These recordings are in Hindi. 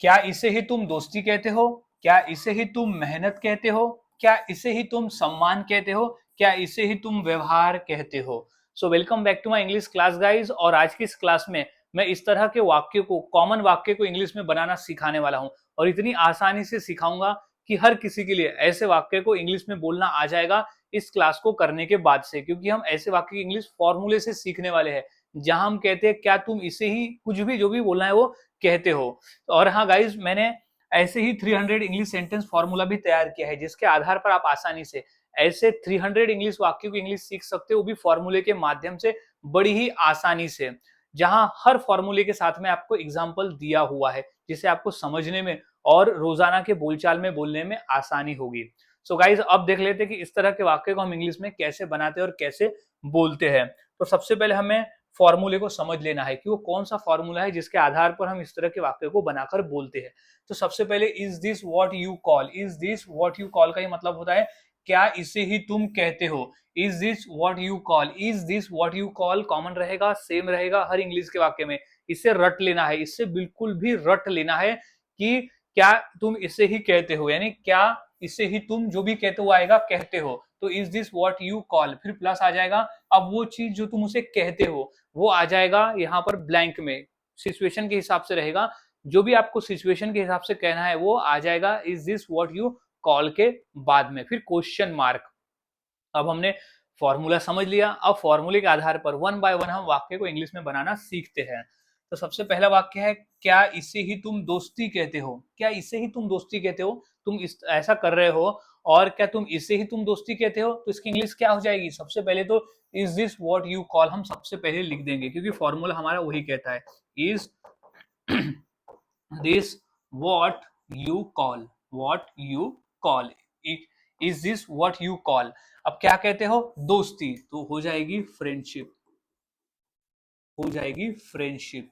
क्या इसे ही तुम दोस्ती कहते हो? क्या इसे ही तुम मेहनत कहते हो? क्या इसे ही तुम सम्मान कहते हो? क्या इसे ही तुम व्यवहार कहते हो? So welcome back to my English class guys. और आज की इस क्लास में मैं इस तरह के वाक्य को, कॉमन वाक्य को इंग्लिश में बनाना सिखाने वाला हूं और इतनी आसानी से सिखाऊंगा कि हर किसी के लिए ऐसे वाक्य को इंग्लिश में बोलना आ जाएगा इस क्लास को करने के बाद से, क्योंकि हम ऐसे वाक्य की इंग्लिश फॉर्मूले से सीखने वाले हैं जहां हम कहते हैं क्या तुम इसे ही, कुछ भी जो भी बोलना है वो कहते हो। और हाँ गाइज, मैंने ऐसे ही 300 इंग्लिश सेंटेंस फॉर्मूला भी तैयार किया है जिसके आधार पर आप आसानी से ऐसे 300 इंग्लिश वाक्यों की इंग्लिश सीख सकते हो, वो भी फॉर्मूले के माध्यम से, बड़ी ही आसानी से, जहां हर फॉर्मूले के साथ में आपको एग्जाम्पल दिया हुआ है जिसे आपको समझने में और रोजाना के बोलचाल में बोलने में आसानी होगी। सो गाइज, अब देख लेते हैं कि इस तरह के वाक्य को हम इंग्लिश में कैसे बनाते हैं और कैसे बोलते हैं। तो सबसे पहले हमें फॉर्मूले को समझ लेना है कि वो कौन सा फॉर्मूला है जिसके आधार पर हम इस तरह के वाक्य को बनाकर बोलते हैं। तो सबसे पहले is this what you call, is this what you call का ये मतलब होता है क्या इसे ही तुम कहते हो। Is this what you call, is this what you call common रहेगा, सेम रहेगा हर इंग्लिश के वाक्य में। इससे रट लेना है, इससे बिल्कुल भी रट लेना है कि क्या तुम इसे ही कहते हो, यानी क्या इसे ही तुम जो भी कहते हो आएगा कहते हो। तो is this what you call, फिर प्लस आ जाएगा, अब वो चीज जो तुम उसे कहते हो वो आ जाएगा यहाँ पर ब्लैंक में, सिचुएशन के हिसाब से रहेगा, जो भी आपको सिचुएशन के हिसाब से कहना है वो आ जाएगा is this what you call के बाद में, फिर क्वेश्चन मार्क। अब हमने फॉर्मूला समझ लिया, अब फॉर्मूले के आधार पर वन बाय वन हम वाक्य को इंग्लिश में बनाना सीखते हैं। तो सबसे पहला वाक्य है क्या इसे ही तुम दोस्ती कहते हो। क्या इसे ही तुम दोस्ती कहते हो, तुम इस ऐसा कर रहे हो और क्या तुम इसे ही तुम दोस्ती कहते हो, तो इसकी इंग्लिश क्या हो जाएगी। सबसे पहले तो is this what you call हम सबसे पहले लिख देंगे क्योंकि फॉर्मूला हमारा वही कहता है, is this what you call, what you call, is this what you call. अब क्या कहते हो, दोस्ती, तो हो जाएगी फ्रेंडशिप, हो जाएगी फ्रेंडशिप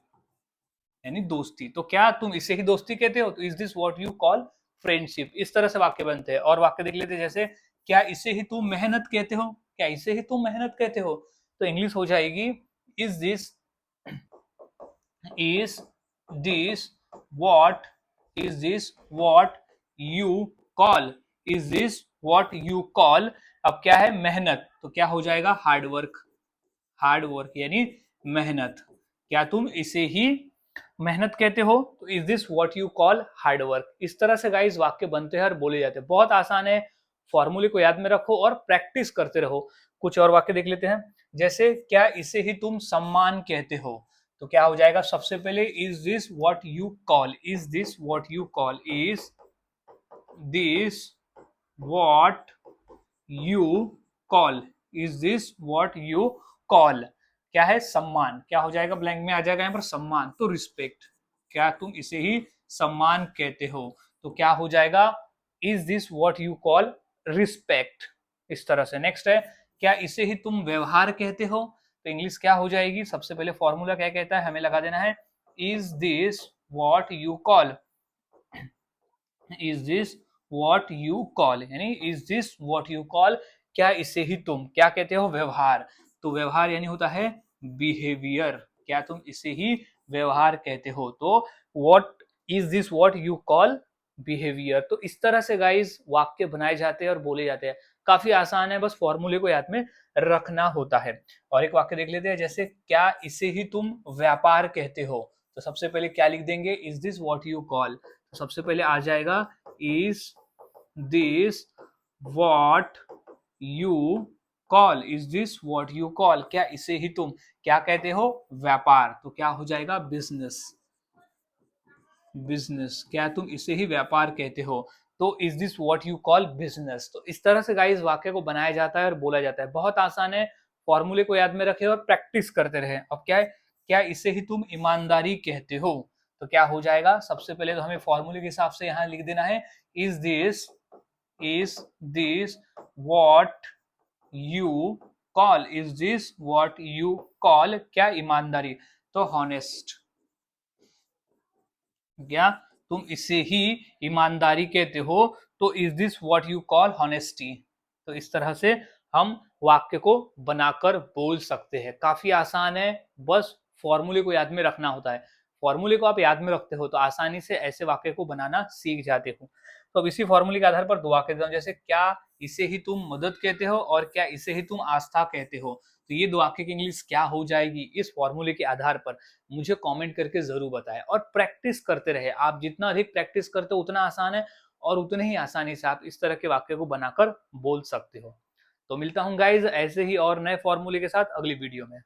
यानी दोस्ती। तो क्या तुम इसे ही दोस्ती कहते हो, तो is this what you call friendship. इस तरह से वाक्य बनते हैं। और वाक्य देख लेते हैं, जैसे क्या इसे ही तुम मेहनत कहते हो, क्या इसे ही तुम मेहनत कहते हो, तो इंग्लिश हो जाएगी is this, is this what, is this what you call, is this what you call। अब क्या है, मेहनत, तो क्या हो जाएगा, हार्ड वर्क, हार्ड वर्क यानी मेहनत। क्या तुम इसे ही मेहनत कहते हो, तो is this what you call hard work. इस तरह से गाइस वाक्य बनते हैं और बोले जाते हैं, बहुत आसान है। फॉर्मूले को याद में रखो और प्रैक्टिस करते रहो। कुछ और वाक्य देख लेते हैं, जैसे क्या इसे ही तुम सम्मान कहते हो, तो क्या हो जाएगा, सबसे पहले is this what you call, is this what you call, is this what you call, is this what you call. क्या है, सम्मान, क्या हो जाएगा, ब्लैंक में आ जाएगा यहाँ पर सम्मान, तो रिस्पेक्ट। क्या तुम इसे ही सम्मान कहते हो, तो क्या हो जाएगा, is this what you call respect. इस तरह से नेक्स्ट है, क्या इसे ही तुम व्यवहार कहते हो, तो इंग्लिश क्या हो जाएगी, सबसे पहले फॉर्मूला क्या कहता है, हमें लगा देना है is this what you call, is this what you call, यानी is this what you call क्या इसे ही तुम क्या कहते हो, व्यवहार। तो व्यवहार यानी होता है बिहेवियर, क्या तुम इसे ही व्यवहार कहते हो, तो what is this what you call behaviour. तो इस तरह से गाइस वाक्य बनाए जाते हैं और बोले जाते हैं, काफी आसान है, बस फॉर्मूले को याद में रखना होता है। और एक वाक्य देख लेते हैं, जैसे क्या इसे ही तुम व्यापार कहते हो, तो सबसे पहले क्या लिख देंगे, is this what you call, तो सबसे पहले आ जाएगा is this what you call, is this what you call क्या इसे ही तुम क्या कहते हो, व्यापार, तो क्या हो जाएगा, बिजनेस, बिजनेस, क्या तुम इसे ही व्यापार कहते हो, तो is this what you call business. तो इस तरह से गाइस वाक्य को बनाया जाता है और बोला जाता है, बहुत आसान है। फॉर्मूले को याद में रखे और प्रैक्टिस करते रहे। अब क्या है, क्या इसे ही तुम ईमानदारी कहते हो, तो क्या हो जाएगा, सबसे पहले तो हमें फॉर्मूले के हिसाब से यहाँ लिख देना है is this what you call, is this what you call क्या ईमानदारी, तो हॉनेस्ट, क्या तुम इसे ही ईमानदारी कहते हो, तो is this what you call honesty. तो इस तरह से हम वाक्य को बनाकर बोल सकते हैं, काफी आसान है, बस फॉर्मूले को याद में रखना होता है। फॉर्मूले को आप याद में रखते हो तो आसानी से ऐसे वाक्य को बनाना सीख जाते हो। तो अब इसी फॉर्मूले के आधार पर दो वाक्य देता हूं, जैसे क्या इसे ही तुम मदद कहते हो और क्या इसे ही तुम आस्था कहते हो। तो ये दो वाक्य की इंग्लिश क्या हो जाएगी इस फॉर्मूले के आधार पर मुझे कमेंट करके जरूर बताएं और प्रैक्टिस करते रहे। आप जितना अधिक प्रैक्टिस करते हो उतना आसान है और उतने ही आसानी से आप इस तरह के वाक्य को बनाकर बोल सकते हो। तो मिलता हूं गाइज ऐसे ही और नए फॉर्मूले के साथ अगली वीडियो में।